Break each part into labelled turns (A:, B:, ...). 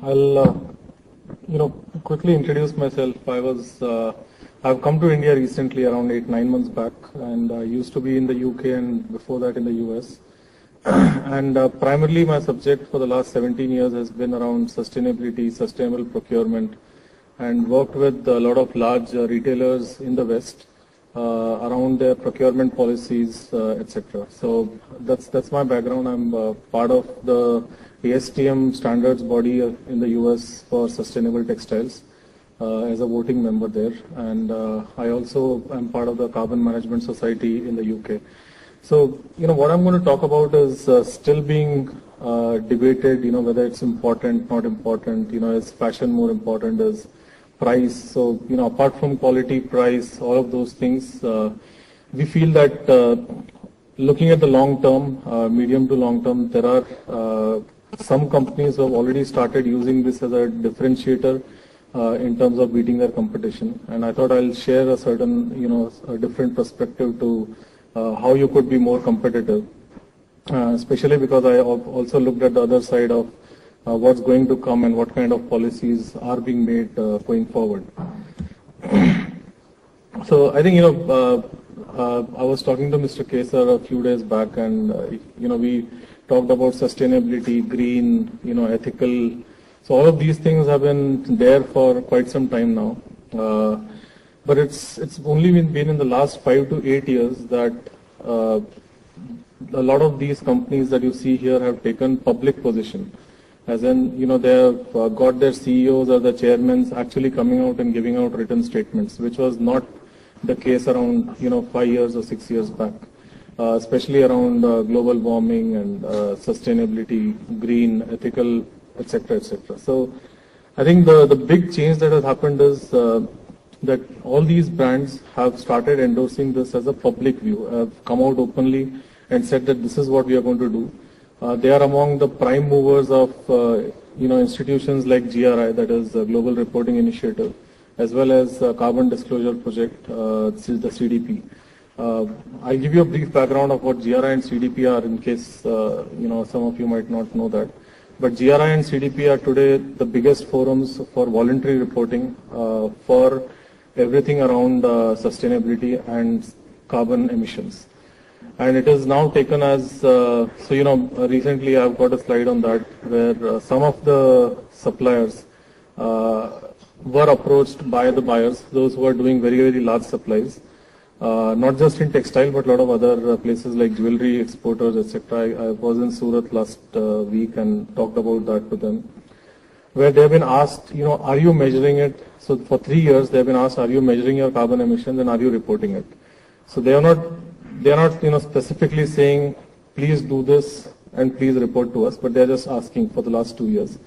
A: I'll quickly introduce myself. I've come to India recently, around 8-9 months back, and I used to be in the UK and before that in the US. And primarily my subject for the last 17 years has been around sustainability, sustainable procurement, and worked with a lot of large retailers in the West around their procurement policies, etc. So that's my background. I'm part of the ASTM standards body in the US for sustainable textiles as a voting member there, and I also am part of the Carbon Management Society in the UK. So what I'm going to talk about is still being debated. Whether it's important, not important. Is fashion more important? Is price? So apart from quality, price, all of those things, we feel that looking at the long term, medium to long term, there are some companies who have already started using this as a differentiator in terms of beating their competition. And I thought I'll share a certain, a different perspective to how you could be more competitive, especially because I also looked at the other side of what's going to come and what kind of policies are being made going forward. So I think, I was talking to Mr. Kesar a few days back, and, we talked about sustainability, green, ethical. So all of these things have been there for quite some time now. But it's only been in the last 5 to 8 years that a lot of these companies that you see here have taken public position. As in, they have got their CEOs or the chairmen actually coming out and giving out written statements, which was not the case around, 5 years or 6 years back, especially around global warming and sustainability, green, ethical, etc., etc. So I think the big change that has happened is that all these brands have started endorsing this as a public view, have come out openly and said that this is what we are going to do. They are among the prime movers of institutions like GRI, that is the Global Reporting Initiative, as well as Carbon Disclosure Project, this is the CDP. I'll give you a brief background of what GRI and CDP are in case some of you might not know that. But GRI and CDP are today the biggest forums for voluntary reporting for everything around sustainability and carbon emissions. And it is now taken as, recently I've got a slide on that where some of the suppliers were approached by the buyers, those who are doing very, very large supplies, not just in textile, but a lot of other places like jewelry exporters, etc. I was in Surat last week and talked about that to them, where they have been asked, are you measuring it? So for 3 years, they have been asked, are you measuring your carbon emissions and are you reporting it? So they are not specifically saying, please do this and please report to us, but they are just asking for the last 2 years.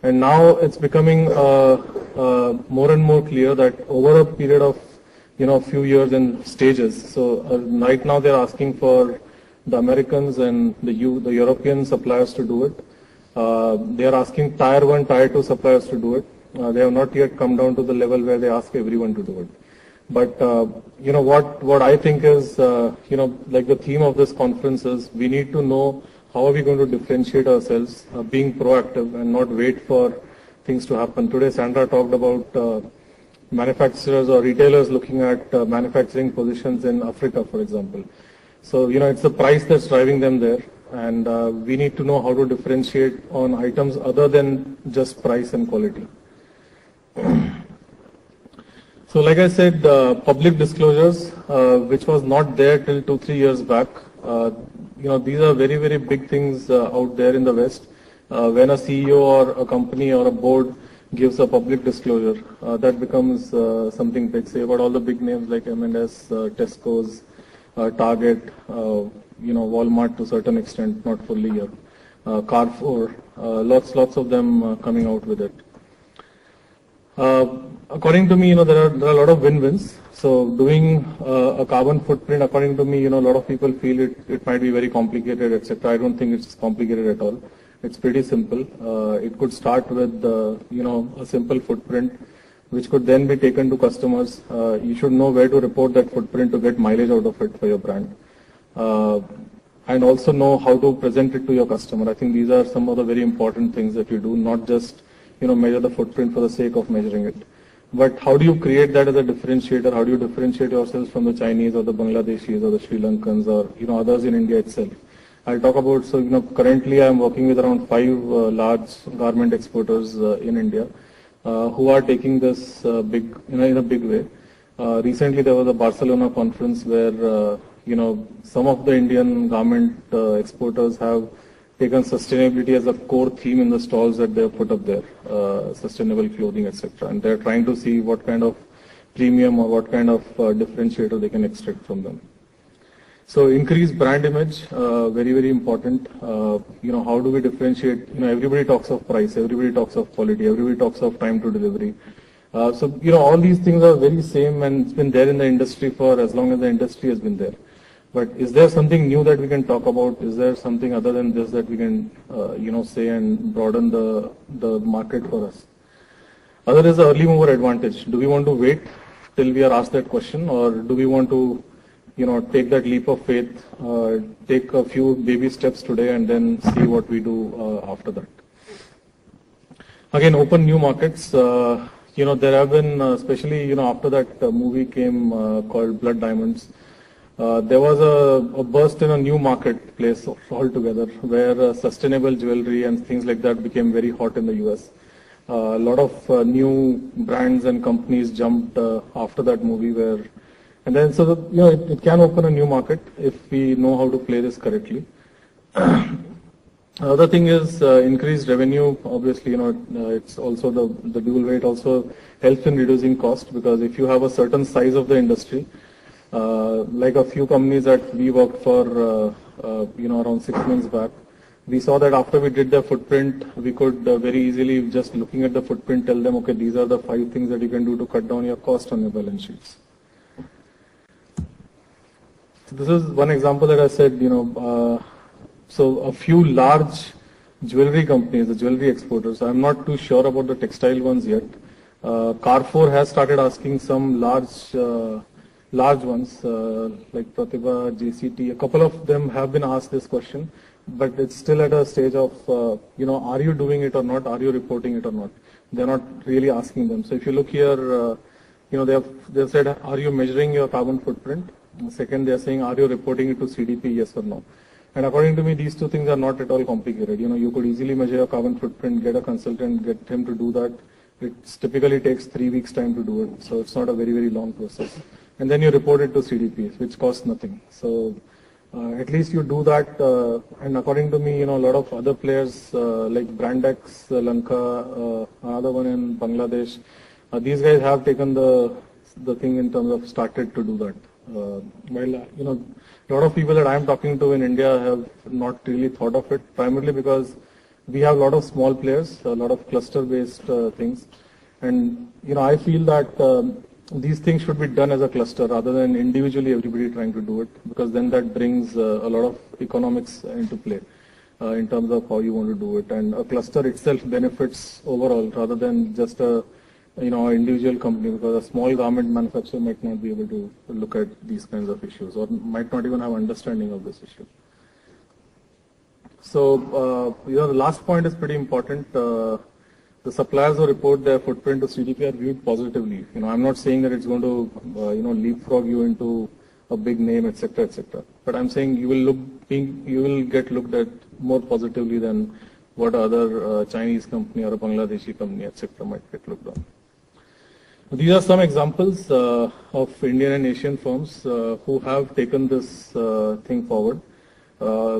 A: And now it's becoming more and more clear that over a period of a few years in stages. So right now they're asking for the Americans and the European suppliers to do it. They are asking tier 1, tier 2 suppliers to do it. They have not yet come down to the level where they ask everyone to do it. But what I think is like the theme of this conference is we need to know how are we going to differentiate ourselves, being proactive and not wait for things to happen. Today Sandra talked about manufacturers or retailers looking at manufacturing positions in Africa, for example. So it's the price that's driving them there, and we need to know how to differentiate on items other than just price and quality. So like I said, public disclosures, which was not there till 2-3 years back, these are very, very big things out there in the West. When a CEO or a company or a board gives a public disclosure, that becomes something big. Say about all the big names like M&S, Tesco's, Target, Walmart to a certain extent, not fully yet, Carrefour, lots of them coming out with it. According to me, there are a lot of win-wins. So doing a carbon footprint, according to me, a lot of people feel it might be very complicated, etc. I don't think it's complicated at all. It's pretty simple. It could start with, a simple footprint, which could then be taken to customers. You should know where to report that footprint to get mileage out of it for your brand. and also know how to present it to your customer. I think these are some of the very important things that you do, not just measure the footprint for the sake of measuring it. But how do you create that as a differentiator? How do you differentiate yourselves from the Chinese or the Bangladeshis or the Sri Lankans or others in India itself? I'll talk about, so currently I'm working with around 5 large garment exporters in India who are taking this big, in a big way. Recently there was a Barcelona conference where some of the Indian garment exporters have taken sustainability as a core theme in the stalls that they have put up there, sustainable clothing, etc. And they're trying to see what kind of premium or what kind of differentiator they can extract from them. So increased brand image, very, very important. How do we differentiate? Everybody talks of price, everybody talks of quality, everybody talks of time to delivery. All these things are very same, and it's been there in the industry for as long as the industry has been there. But is there something new that we can talk about? Is there something other than this that we can, say and broaden the market for us? Other is the early mover advantage. Do we want to wait till we are asked that question, or do we want to, take that leap of faith, take a few baby steps today and then see what we do after that? Again, open new markets. There have been, especially, after that movie came called Blood Diamonds, there was a burst in a new marketplace altogether where sustainable jewelry and things like that became very hot in the US. A lot of new brands and companies jumped after that movie and then it can open a new market if we know how to play this correctly. Another thing is increased revenue. Obviously, it's also the dual way. It also helps in reducing cost, because if you have a certain size of the industry, like a few companies that we worked for, around 6 months back, we saw that after we did the footprint, we could very easily, just looking at the footprint, tell them, okay, these are the 5 things that you can do to cut down your cost on your balance sheets. So this is one example that I said, so a few large jewelry companies, the jewelry exporters, I'm not too sure about the textile ones yet. Carrefour has started asking some large ones like Pratibha, JCT. A couple of them have been asked this question, but it's still at a stage of, are you doing it or not? Are you reporting it or not? They're not really asking them. So if you look here, they've said, are you measuring your carbon footprint? Second, they're saying, are you reporting it to CDP, yes or no? And according to me, these two things are not at all complicated. You could easily measure your carbon footprint, get a consultant, get him to do that. It typically takes 3 weeks time to do it. So it's not a very, very long process. And then you report it to CDP, which costs nothing. So at least you do that. And according to me, a lot of other players like Brandex, Lanka, another one in Bangladesh, these guys have taken the thing in terms of started to do that. A lot of people that I'm talking to in India have not really thought of it, primarily because we have a lot of small players, a lot of cluster-based things. And, I feel that these things should be done as a cluster rather than individually everybody trying to do it, because then that brings a lot of economics into play in terms of how you want to do it. And a cluster itself benefits overall rather than just a individual company, because a small garment manufacturer might not be able to look at these kinds of issues or might not even have understanding of this issue. So, the last point is pretty important. The suppliers who report their footprint to CDP are viewed positively. I'm not saying that it's going to, leapfrog you into a big name, etc., etc. But I'm saying you will get looked at more positively than what other Chinese company or a Bangladeshi company, etc., might get looked on. These are some examples of Indian and Asian firms who have taken this thing forward.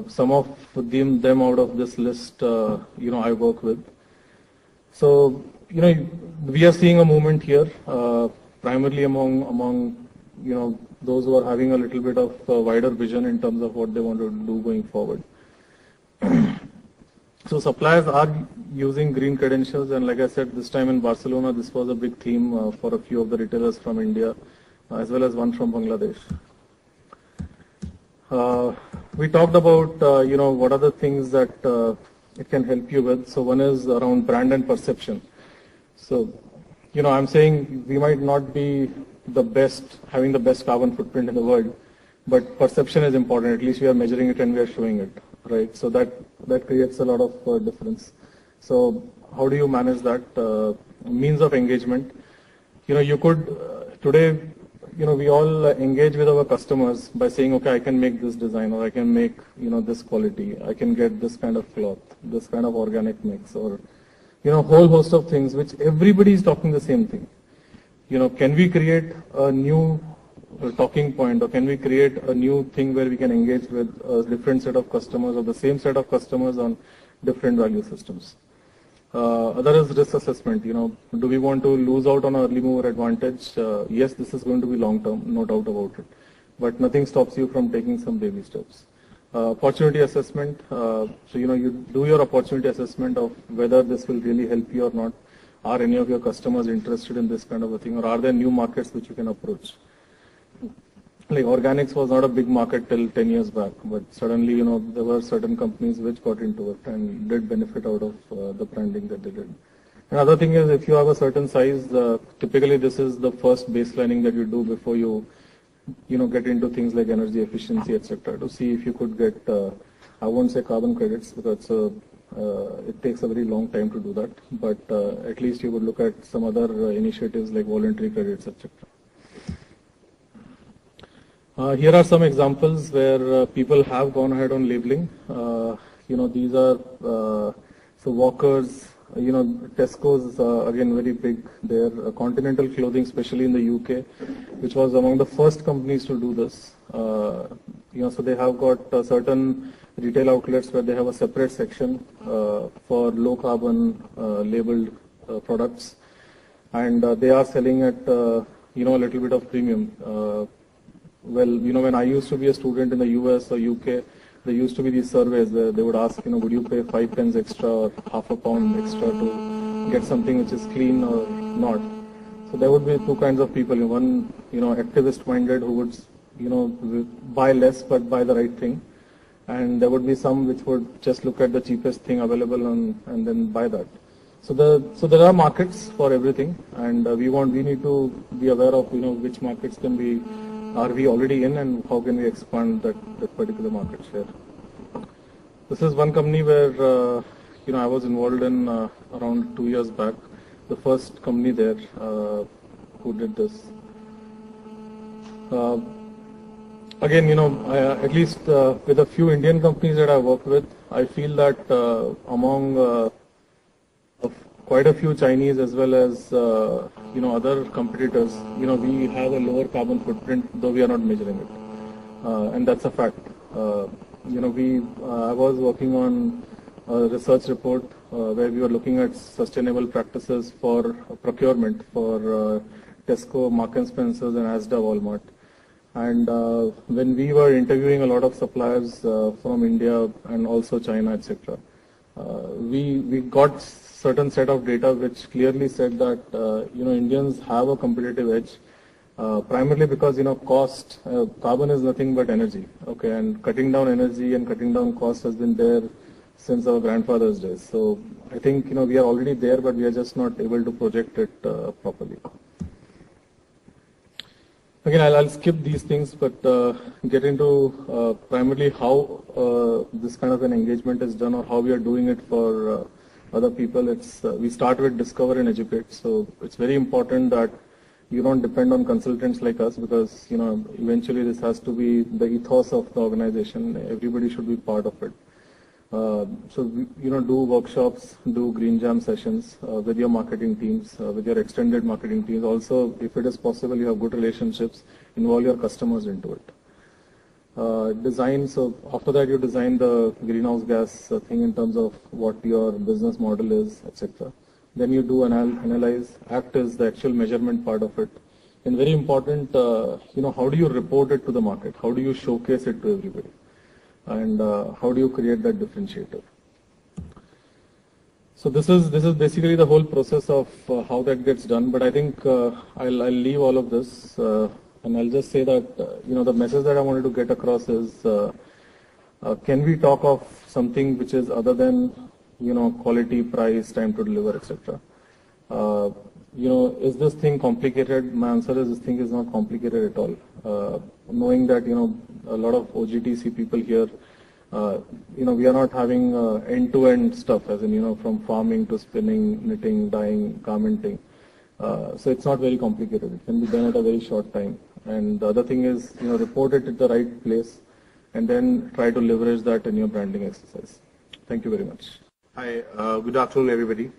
A: Some of them out of this list, I work with. So, we are seeing a movement here, primarily among those who are having a little bit of wider vision in terms of what they want to do going forward. So suppliers are using green credentials, and like I said, this time in Barcelona, this was a big theme for a few of the retailers from India, as well as one from Bangladesh. We talked about, what are the things that it can help you with. So one is around brand and perception. So, I'm saying we might not be the best, having the best carbon footprint in the world, but perception is important. At least we are measuring it and we are showing it, right? So that creates a lot of difference. So how do you manage that? Means of engagement. You could today, we all engage with our customers by saying, okay, I can make this design, or I can make, this quality, I can get this kind of cloth, this kind of organic mix, or, whole host of things which everybody is talking the same thing. Can we create a new talking point, or can we create a new thing where we can engage with a different set of customers or the same set of customers on different value systems? Other is risk assessment. Do we want to lose out on our early mover advantage? Yes, this is going to be long term, no doubt about it. But nothing stops you from taking some baby steps. Opportunity assessment. So you do your opportunity assessment of whether this will really help you or not. Are any of your customers interested in this kind of a thing, or are there new markets which you can approach? Like organics was not a big market till 10 years back, but suddenly, there were certain companies which got into it and did benefit out of the branding that they did. Another thing is, if you have a certain size, typically this is the first baselining that you do before you, get into things like energy efficiency, etc., to see if you could get, I won't say carbon credits because it takes a very long time to do that, but at least you would look at some other initiatives like voluntary credits, etc. Here are some examples where people have gone ahead on labeling. These are so Walkers, Tesco's again very big there. Continental Clothing, especially in the UK, which was among the first companies to do this. So they have got certain retail outlets where they have a separate section for low carbon labeled products, and they are selling at a little bit of premium. Well, when I used to be a student in the US or UK, there used to be these surveys where they would ask, would you pay 5 pence extra or half a pound extra to get something which is clean or not? So there would be two kinds of people. One, activist minded who would, buy less but buy the right thing. And there would be some which would just look at the cheapest thing available and then buy that. So there are markets for everything, and we need to be aware of, which markets are we already in, and how can we expand that particular market share. This is one company where I was involved in around 2 years back. The first company there who did this. Again, at least with a few Indian companies that I worked with, I feel that among quite a few Chinese as well as other competitors, we have a lower carbon footprint, though we are not measuring it, and that's a fact. I was working on a research report where we were looking at sustainable practices for procurement for Tesco, Marks and Spencer's, and Asda, Walmart. And when we were interviewing a lot of suppliers from India and also China, etc., we got certain set of data which clearly said that Indians have a competitive edge, primarily because cost, carbon is nothing but energy, okay, and cutting down energy and cutting down cost has been there since our grandfather's days. So I think we are already there, but we are just not able to project it properly. Again, I'll skip these things, but get into primarily how this kind of an engagement is done, or how we are doing it for other people. We start with discover and educate. So it's very important that you don't depend on consultants like us, because eventually this has to be the ethos of the organization. Everybody should be part of it. So do workshops, do green jam sessions with your marketing teams, with your extended marketing teams. Also, if it is possible, you have good relationships, involve your customers into it. Design, so after that you design the greenhouse gas thing in terms of what your business model is, etc. Then you do analyze. ACT is the actual measurement part of it. And very important, how do you report it to the market? How do you showcase it to everybody? And how do you create that differentiator? So this is basically the whole process of how that gets done. But I think I'll leave all of this, and I'll just say that the message that I wanted to get across is, can we talk of something which is other than quality, price, time to deliver, etc. Is this thing complicated? My answer is this thing is not complicated at all. knowing that, a lot of OGTC people here, we are not having end-to-end stuff, as in, from farming to spinning, knitting, dyeing, garmenting. So it's not very complicated. It can be done at a very short time. And the other thing is, report it at the right place and then try to leverage that in your branding exercise. Thank you very much.
B: Hi, good afternoon, everybody.